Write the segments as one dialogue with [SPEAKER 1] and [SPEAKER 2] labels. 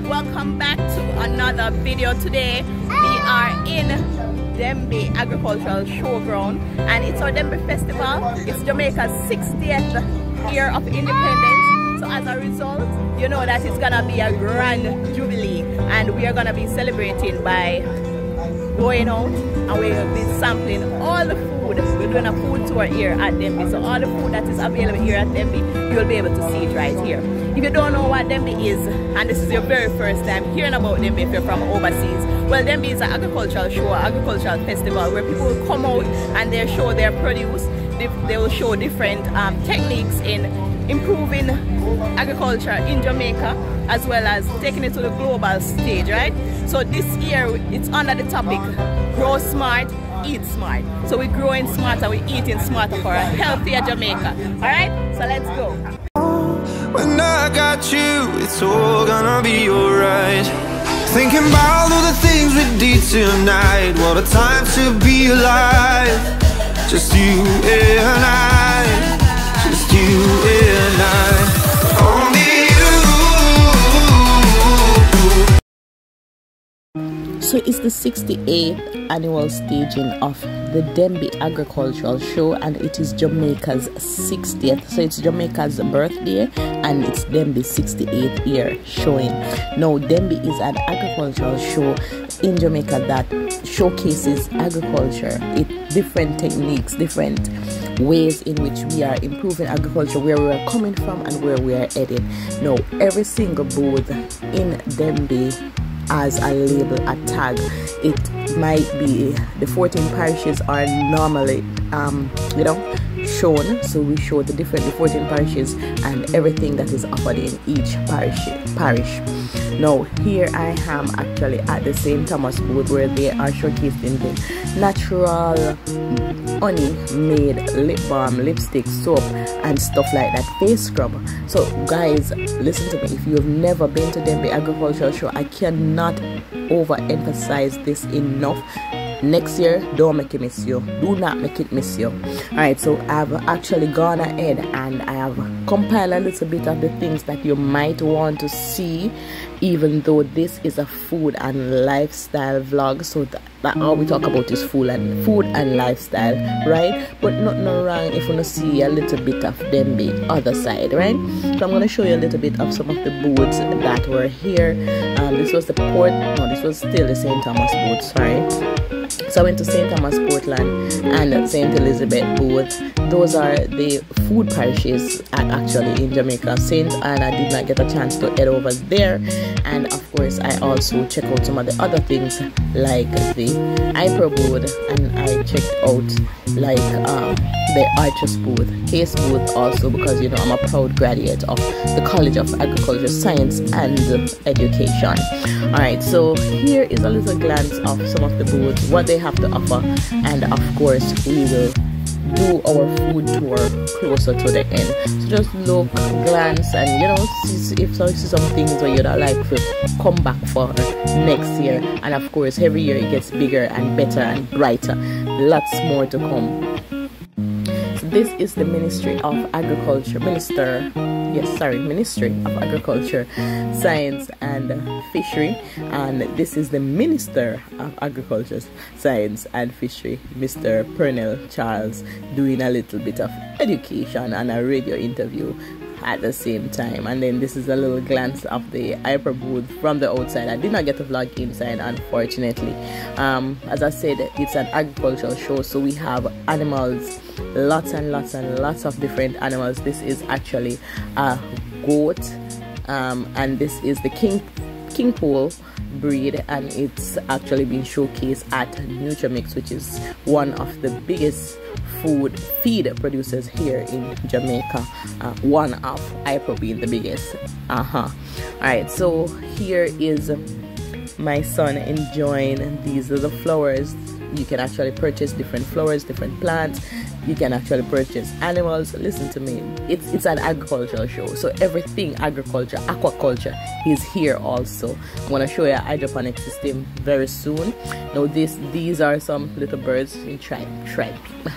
[SPEAKER 1] welcome back to another video. Today we are in Denbigh Agricultural Showground and it's our Denbigh Festival. It's Jamaica's 60th year of independence. So as a result, you know that it's gonna be a grand jubilee and we are gonna be celebrating by going out and we'll be sampling all the food. We're doing a food tour here at Denbigh. So all the food that is available here at Denbigh, you'll be able to see it right here. If you don't know what Denbigh is, and this is your very first time hearing about Denbigh if you're from overseas, well, Denbigh is an agricultural show, agricultural festival where people will come out and they show their produce. They will show different techniques in improving agriculture in Jamaica, as well as taking it to the global stage, right? So this year it's under the topic grow smart, eat smart. So we're growing smarter, we're eating smarter for a healthier Jamaica. Alright, so let's go.
[SPEAKER 2] When I got you, it's all gonna be alright. Thinking about all the things we did tonight. What a time to be alive. Just you and I. Just you and I. Only you.
[SPEAKER 3] So it's the 68th annual staging of the Denbigh Agricultural Show, and it is Jamaica's 60th. So it's Jamaica's birthday and it's Denbigh's 68th year showing. Now Denbigh is an agricultural show in Jamaica that showcases agriculture, different techniques, different ways in which we are improving agriculture, where we are coming from and where we are headed. Now every single booth in Denbigh as a label, a tag. It might be the 14 parishes are normally shown, so we show the 14 parishes and everything that is offered in each parish. Now here I am actually at the St. Thomas booth, where they are showcasing the natural honey made lip balm, lipstick, soap and stuff like that, face scrub. So guys, listen to me, if you have never been to Denbigh Agricultural Show, I cannot overemphasize this enough. Next year, don't make it miss you. Do not make it miss you. Alright, so I've actually gone ahead and I have compiled a little bit of the things that you might want to see, even though this is a food and lifestyle vlog. So that all we talk about is food and lifestyle, right? But nothing wrong if you want to see a little bit of Denbigh other side, right? So I'm going to show you a little bit of some of the booths that were here. This was the this was still the St. Thomas booth, sorry. So I went to St. Thomas, Portland and St. Elizabeth booth. Those are the food parishes actually in Jamaica. St. Anna did not get a chance to head over there, and of course I also checked out some of the other things like the Hyper booth, and I checked out like the Arches booth, Case booth also, because you know I'm a proud graduate of the College of Agriculture, Science and Education. Alright, so here is a little glance of some of the booths, what they have to offer, and of course we will do our food tour closer to the end. So just look, glance, and you know, see if you see some things where you'd like to come back for next year. And of course every year it gets bigger and better and brighter, lots more to come. So this is the Ministry of Agriculture, Ministry of Agriculture, Science and Fishery, and this is the Minister of Agriculture, Science and Fishery, Mr. Pernell Charles, doing a little bit of education and a radio interview at the same time. And then this is a little glance of the Hyper booth from the outside. I did not get to vlog inside, unfortunately. As I said, it's an agricultural show, so we have animals, lots and lots and lots of different animals. This is actually a goat, and this is the king pole breed, and it's actually been showcased at Nutrimix, which is one of the biggest feed producers here in Jamaica, one of Hyper being the biggest. Alright, so here is my son enjoying these little flowers. You can actually purchase different flowers, different plants. You can actually purchase animals. Listen to me, it's an agricultural show, so everything agriculture, aquaculture is here also. I'm going to show you a hydroponic system very soon. Now these are some little birds in tribe.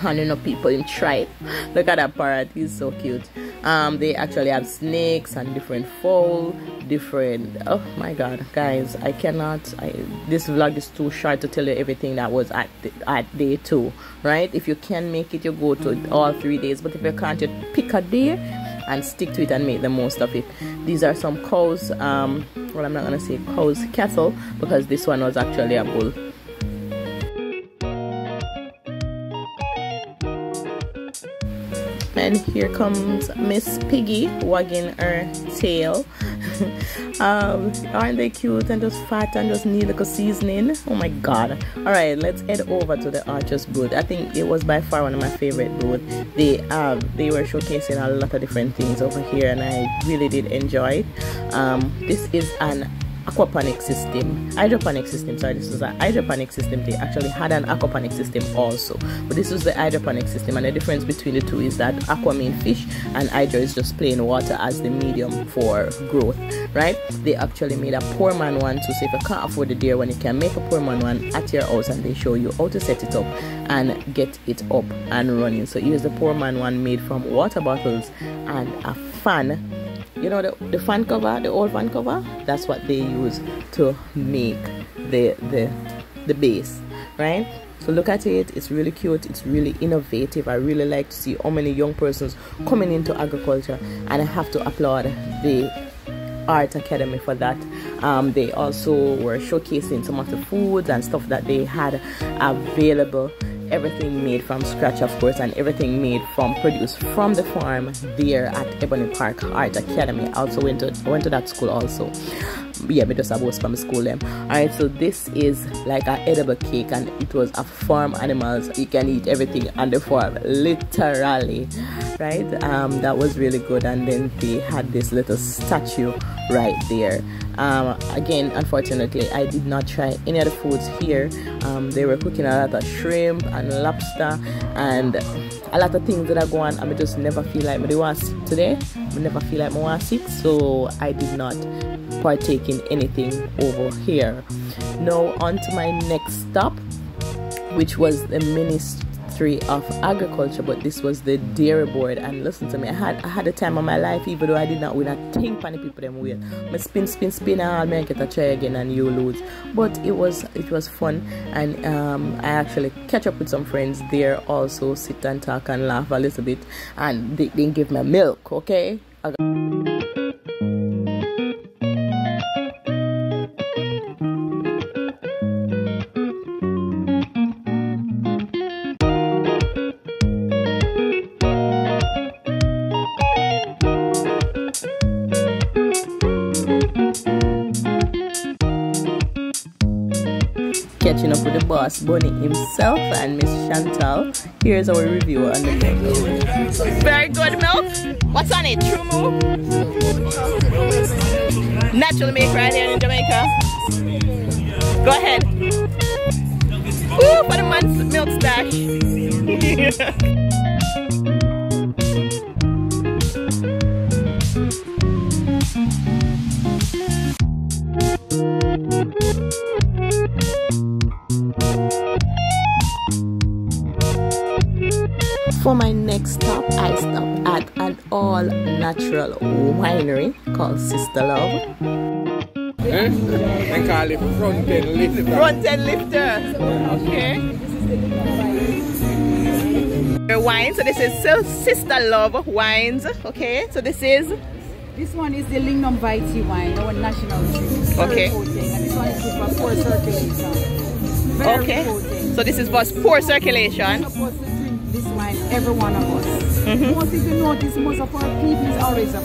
[SPEAKER 3] I don't know people in tribe. Look at that parrot, he's so cute. They actually have snakes and different fowl, different. Oh my god, guys, I cannot. This vlog is too short to tell you everything that was at day 2, right? If you can make it, you go to all 3 days, but if you can't, you pick a day and stick to it and make the most of it. These are some cows. Well, I'm not gonna say cows, cattle, because this one was actually a bull. And here comes Miss Piggy wagging her tail. Aren't they cute and just fat and just need like a seasoning? Oh my god. Alright, let's head over to the Archer's booth. I think it was by far one of my favorite booths. They were showcasing a lot of different things over here, and I really did enjoy it. This is an hydroponic system. Sorry, this was an hydroponic system. They actually had an aquaponic system also, but this was the hydroponic system, and the difference between the two is that aqua means fish and hydro is just plain water as the medium for growth, right? They actually made a poor man one too, so if you can't afford the dear one, you can make a poor man one at your house, and they show you how to set it up and get it up and running. So here's the poor man one made from water bottles and a fan. You know the fan cover, the old fan cover? That's what they use to make the base, right? So look at it. It's really cute. It's really innovative. I really like to see how many young persons coming into agriculture, and I have to applaud the Art Academy for that. They also were showcasing some of the foods and stuff that they had available. Everything made from scratch, of course, and everything made from produced from the farm there at Ebony Park Art Academy. I also went to that school also. Yeah, but just about from school them. Alright, so this is like an edible cake, and it was a farm animals. You can eat everything on the farm, literally, right? That was really good. And then they had this little statue right there. Again, unfortunately, I did not try any of the foods here. They were cooking a lot of shrimp and lobster and a lot of things that are going on. I just never feel like I was sick today. I never feel like I was sick, so I did not partake in anything over here. Now on to my next stop, which was the Ministry of Agriculture, but this was the dairy board. And listen to me, I had a time of my life, even though I did not win a thing for the people them win. I spin and I'll make it a try again and you lose. But it was fun, and I actually catch up with some friends there also, sit and talk and laugh a little bit, and they didn't give me milk, okay? Catching up with the boss, Bunny himself, and Miss Chantal. Here's our review on the milk.
[SPEAKER 1] Very good milk. What's on it? True Moo? Natural milk right here in Jamaica. Go ahead. Woo, for the man's milk stash.
[SPEAKER 3] For my next stop, I stopped at an all-natural winery called Sister Love.
[SPEAKER 4] They call it front-end lifter.
[SPEAKER 1] Front-end lifter. Okay. Wine. So this is Sister Love wines. Okay. So this
[SPEAKER 5] one is the Lignum Vitae wine, our national drink.
[SPEAKER 1] Okay.
[SPEAKER 5] And this one is good for poor circulation. Very
[SPEAKER 1] okay.
[SPEAKER 5] potent.
[SPEAKER 1] So this is for poor circulation.
[SPEAKER 5] This wine, every one of us. Most if you notice, most of our people is always a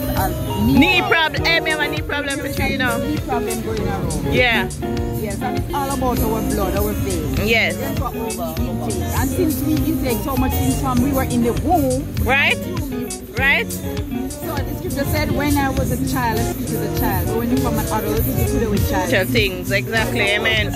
[SPEAKER 5] knee problem.
[SPEAKER 1] Hey, me have a knee problem for you, you know.
[SPEAKER 5] Knee problem going around.
[SPEAKER 1] Yeah.
[SPEAKER 5] Yes, and it's all about our blood, our veins.
[SPEAKER 1] Yes.
[SPEAKER 5] That's what we intake. And since we intake so much things from we were in the womb,
[SPEAKER 1] right? Right.
[SPEAKER 5] So the scripture said, when I was a child, I speak as a child. But when you become an adult, you speak to the child.
[SPEAKER 1] Child things, exactly. Amen.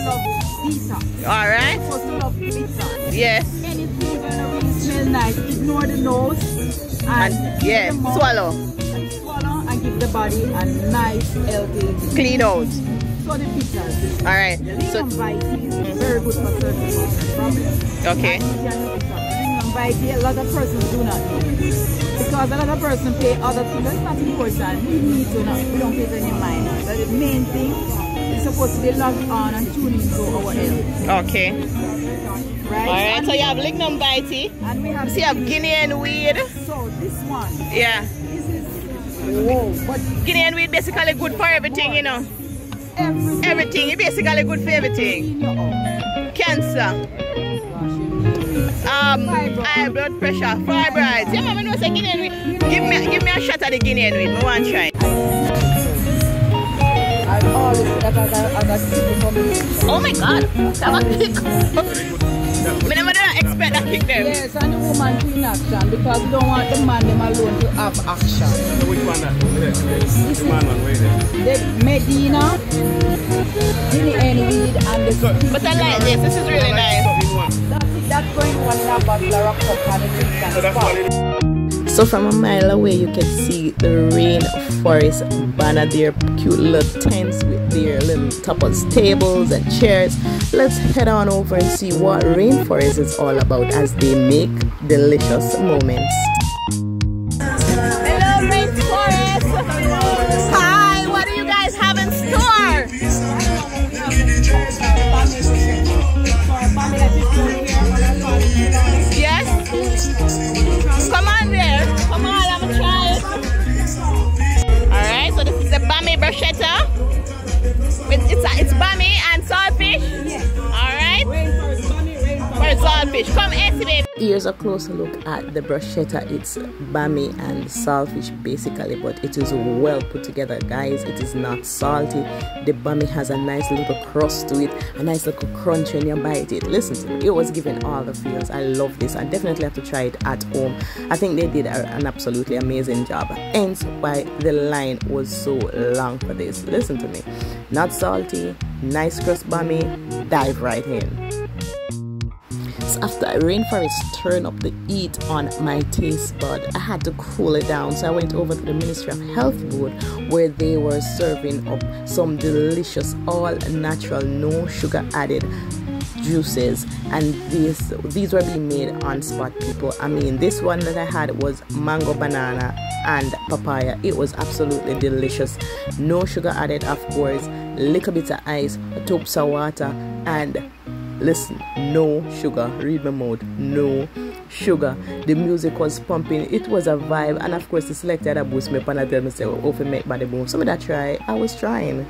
[SPEAKER 1] All right.
[SPEAKER 5] We're supposed to love glitter.
[SPEAKER 1] Yes.
[SPEAKER 5] Anything gonna really smell nice. Ignore the nose and
[SPEAKER 1] yeah, swallow.
[SPEAKER 5] And swallow and give the body a nice, healthy,
[SPEAKER 1] clean out.
[SPEAKER 5] So the bitters.
[SPEAKER 1] All right.
[SPEAKER 5] So Vitae is very good for certain problems.
[SPEAKER 1] Okay.
[SPEAKER 5] Vitae, a lot of persons do not know. Because another person pay other things, that's not important. We need to not, we don't pay any mind. But the main thing is supposed to be logged on and tune into our health.
[SPEAKER 1] Okay.
[SPEAKER 5] Right?
[SPEAKER 1] Alright, so you have lignum vitae.
[SPEAKER 5] And we have,
[SPEAKER 1] so you have Guinean weed.
[SPEAKER 5] So this one.
[SPEAKER 1] Yeah.
[SPEAKER 5] This is, whoa, but
[SPEAKER 1] Guinean weed basically good for everything, you know. Everything. It's basically good for everything. Cancer. High blood pressure, fibroids. Yeah, mama knows a Guinean weed. Give me a shot of the Guinean weed. I want to try. Oh my God, that was kick. I never did expect that kick them.
[SPEAKER 5] Yes, and the woman to in action because we don't want the man them alone to have action.
[SPEAKER 4] So which one that? The man one, where is it?
[SPEAKER 5] The Medina, Guinean weed, and the...
[SPEAKER 1] But I like this. This is really nice.
[SPEAKER 5] That's going on in a bottle of cup and it's
[SPEAKER 3] So from a mile away you can see the Rainforest banner, their cute little tents with their little tapas tables and chairs. Let's head on over and see what Rainforest is all about as they make delicious moments.
[SPEAKER 1] Hello Rainforest! Hi, what do you guys have in store? Yes? Come on there. Come on, I'm gonna try it. Alright, so this is the Bummy bruschetta. It's Bummy and saltfish?
[SPEAKER 5] Yes.
[SPEAKER 1] Alright?
[SPEAKER 5] Rainforest, Bummy, Rainforest.
[SPEAKER 1] Saltfish. Come, Essie, baby.
[SPEAKER 3] Here's a closer look at the bruschetta. It's bummy and saltfish basically, but it is well put together, guys. It is not salty. The bummy has a nice little crust to it, a nice little crunch when you bite it. Listen to me, it was giving all the feels. I love this. I definitely have to try it at home. I think they did an absolutely amazing job, hence why the line was so long for this. Listen to me, not salty, nice crust bummy, dive right in. After Rainforest turned up the heat on my taste bud, I had to cool it down, so I went over to the Ministry of Health Board where they were serving up some delicious all natural, no sugar added juices, and these were being made on spot, people. I mean, this one that I had was mango, banana and papaya. It was absolutely delicious. No sugar added, of course, little bit of ice, a tubs of water, and listen, no sugar. Read my mouth, no sugar. The music was pumping, it was a vibe, and of course the selector that boost me up and I tell me say, oh, if I make body boom. Some of that try, I was trying.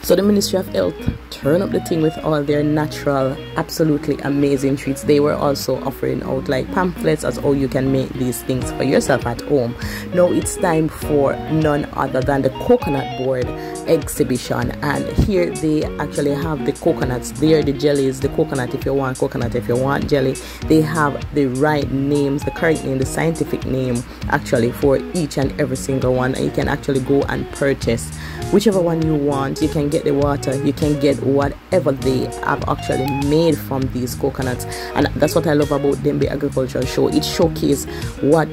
[SPEAKER 3] So the Ministry of Health turned up the thing with all their natural, absolutely amazing treats. They were also offering out like pamphlets as how you can make these things for yourself at home. Now it's time for none other than the coconut board exhibition, and here they actually have the coconuts there, the jellies, the coconut if you want coconut, if you want jelly. They have the right names, the correct name, the scientific name actually for each and every single one, and you can actually go and purchase whichever one you want. You can get the water, you can get whatever they have actually made from these coconuts, and that's what I love about Denbigh Agricultural Show. It showcases what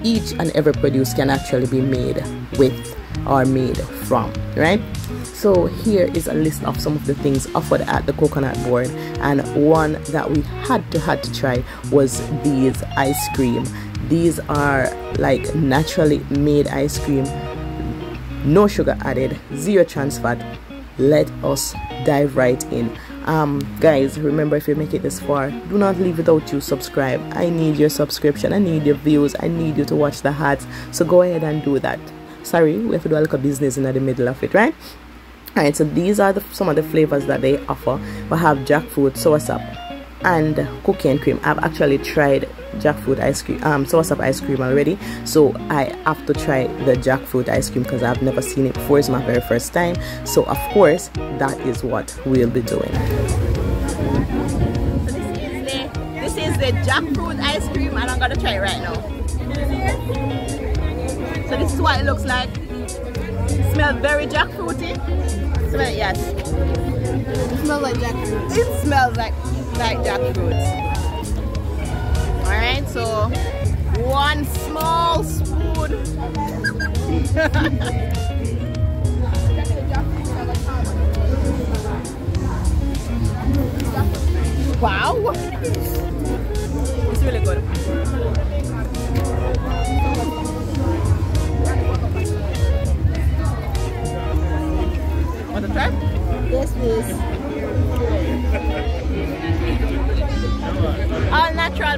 [SPEAKER 3] each and every produce can actually be made with or made from, right? So here is a list of some of the things offered at the coconut board, and one that we had to try was these ice cream. These are like naturally made ice cream, no sugar added, zero trans fat. Let us dive right in. Guys, remember, if you make it this far, do not leave without you subscribe. I need your subscription, I need your views, I need you to watch the ads, so go ahead and do that. Sorry, we have to do a little business in the middle of it, right? Alright, so these are some of the flavors that they offer. We have jackfruit, soursop, and cookie and cream. I've actually tried jackfruit ice cream, soursop ice cream already, so I have to try the jackfruit ice cream because I've never seen it before. It's my very first time, so of course that is what we'll be doing.
[SPEAKER 1] So this is the jackfruit ice cream, and I'm gonna try it right now. So this is what it looks like. It smells very jackfruity. Smell it, yes.
[SPEAKER 5] It smells like jackfruit.
[SPEAKER 1] It smells like jackfruit. Alright, so one small spoon. Wow.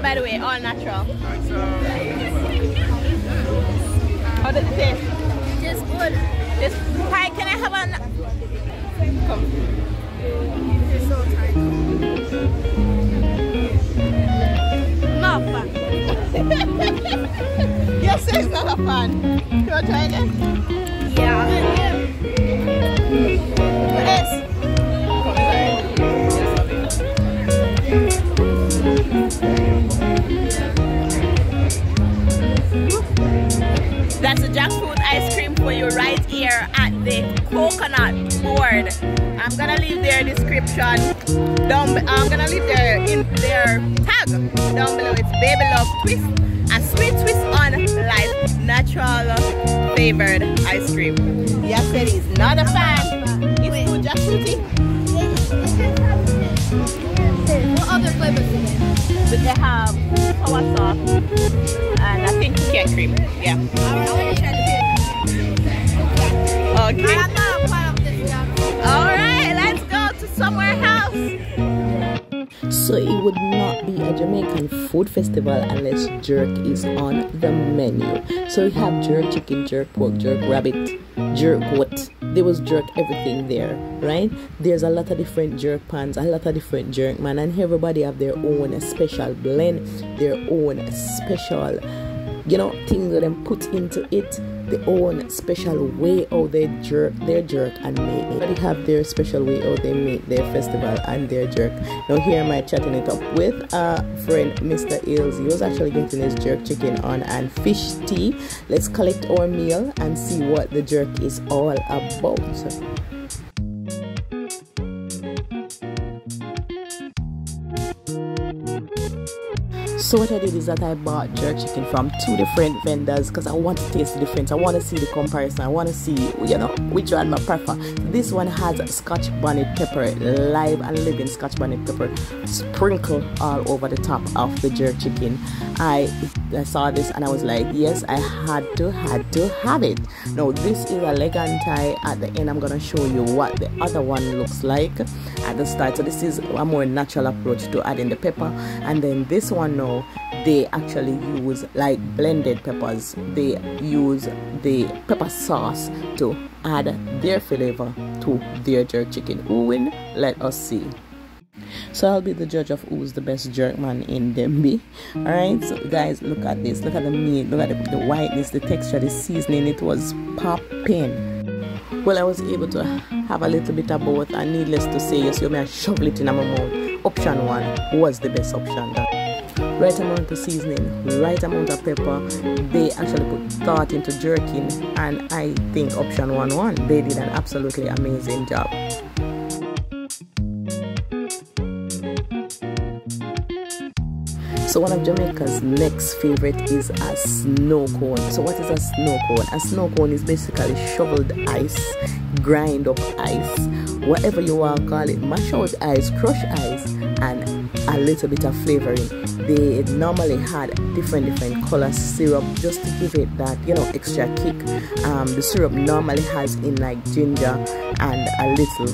[SPEAKER 1] by the way, all natural. How does it taste?
[SPEAKER 6] It's good.
[SPEAKER 1] This pie, can I have one? Come.
[SPEAKER 6] It's so tight. Not fun.
[SPEAKER 1] Yes, it's not a fan. You want to try again?
[SPEAKER 6] Yeah.
[SPEAKER 1] Yes. That's the jackfruit ice cream for you right here at the coconut board. I'm gonna leave their description down. I'm gonna leave their tag down below. It's Baby Love Twist, a sweet twist on life, natural flavored ice cream. Yes, said he's not a fan. It's too jackfruity.
[SPEAKER 6] What other flavors do they have?
[SPEAKER 1] But they have sour sauce and I think cookie cream. Yeah.
[SPEAKER 6] I want to try the
[SPEAKER 1] Okay.
[SPEAKER 6] I'm not a part of this job.
[SPEAKER 1] Alright, let's go to somewhere else.
[SPEAKER 3] So it would not be a Jamaican food festival unless jerk is on the menu. So we have jerk chicken, jerk pork, jerk rabbit, jerk goat. There was jerk everything there, right? There's a lot of different jerk pans, a lot of different jerk man, and everybody have their own special blend, their own special, you know, things that them put into it, their own special way how they jerk and make it. They have their special way how they make their festival and their jerk. Now here am I chatting it up with a friend, Mr. Ailes. He was actually getting his jerk chicken on and fish tea. Let's collect our meal and see what the jerk is all about. So what I did is that I bought jerk chicken from 2 different vendors because I want to taste the difference. I want to see the comparison. I want to see, you know, which one I prefer. This one has scotch bonnet pepper, live and living scotch bonnet pepper sprinkled all over the top of the jerk chicken. I saw this and I was like, yes, I had to have it. Now this is a leg and tie. At the end I'm going to show you what the other one looks like at the start. So this is a more natural approach to adding the pepper, and then this one now they actually use like blended peppers. They use the pepper sauce to add their flavor to their jerk chicken. Who win? Let us see. So I'll be the judge of who's the best jerk man in Denbigh. Alright, so guys, look at this. Look at the meat. Look at the whiteness, the texture, the seasoning. It was popping. Well, I was able to have a little bit of both, and needless to say, yes, you may shovel it in my mouth. Option 1 was the best option. Right amount of seasoning, right amount of pepper. They actually put thought into jerking, and I think option 1 won. They did an absolutely amazing job. So one of Jamaica's next favorite is a snow cone. So what is a snow cone? A snow cone is basically shoveled ice, grind up ice, whatever you want to call it, mash out ice, crush ice, and a little bit of flavoring. They normally had different color syrup just to give it that, you know, extra kick. The syrup normally has in like ginger and a little.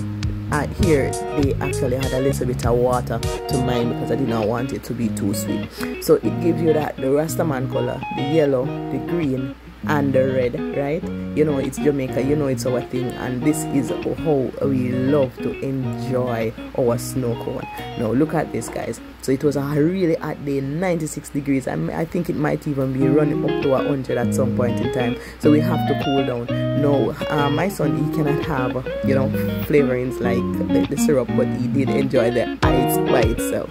[SPEAKER 3] Here they actually had a little bit of water to mine because I did not want it to be too sweet. So it gives you that the Rastaman color, the yellow, the green, and the red, right? You know it's Jamaica, you know it's our thing, and this is how we love to enjoy our snow cone. Now look at this, guys. So it was a really hot day, 96 degrees. I think it might even be running up to 100 at some point in time, so we have to cool down. No, my son, he cannot have, you know, flavorings like the syrup, but he did enjoy the ice by itself.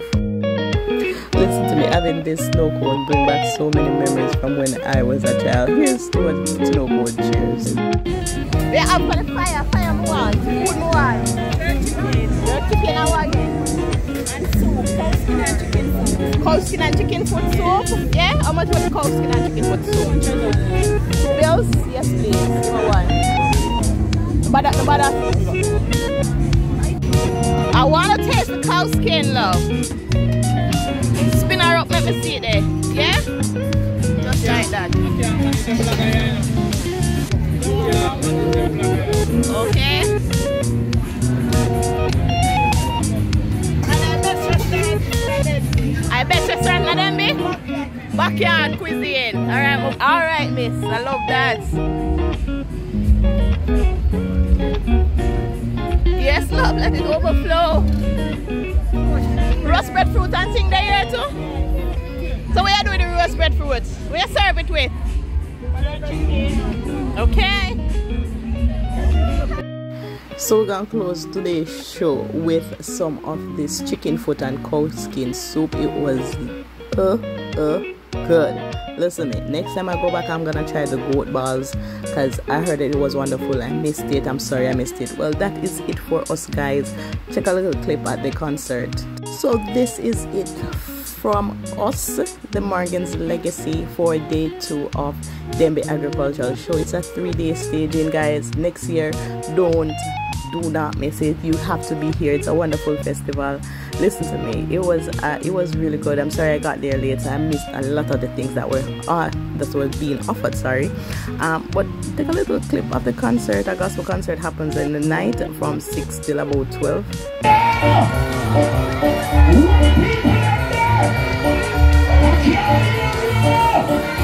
[SPEAKER 3] Listen to me, having this snow cone bring back so many memories from when I was a child. Here's to a snow cone. Cheers.
[SPEAKER 1] We are up for the fire more, food more. Jerk chicken and what again? And soup, cow skin and chicken soup. Cow skin and chicken foot soup? Yeah? How much was the cow skin and chicken foot soup? 2 bills? Yes please, number 1. But I want to taste the cow skin, love. Spin her up, let me see it there. Yeah? Just like that. Okay. I bet you start at Denbigh. backyard cuisine. Alright, miss. I love that. Yes, love, let it overflow. Roast breadfruit and thing there here too. So what are you doing with the roast breadfruit? What you serve it with? Okay.
[SPEAKER 3] So we're gonna close today's show with some of this chicken foot and cow skin soup. It was good. Listen, next time I go back, I'm gonna try the goat balls because I heard that it was wonderful. I missed it. I'm sorry I missed it. Well, that is it for us, guys. Check a little clip at the concert. So this is it from us, the Morgan's Legacy, for day 2 of Denbigh Agricultural Show. It's a 3-day staging, guys. Next year, do not miss it. You have to be here. It's a wonderful festival. Listen to me, it was really good. I'm sorry I got there late. I missed a lot of the things that were being offered, sorry. But take a little clip of the concert. A gospel concert happens in the night from 6 till about 12.
[SPEAKER 7] Okay.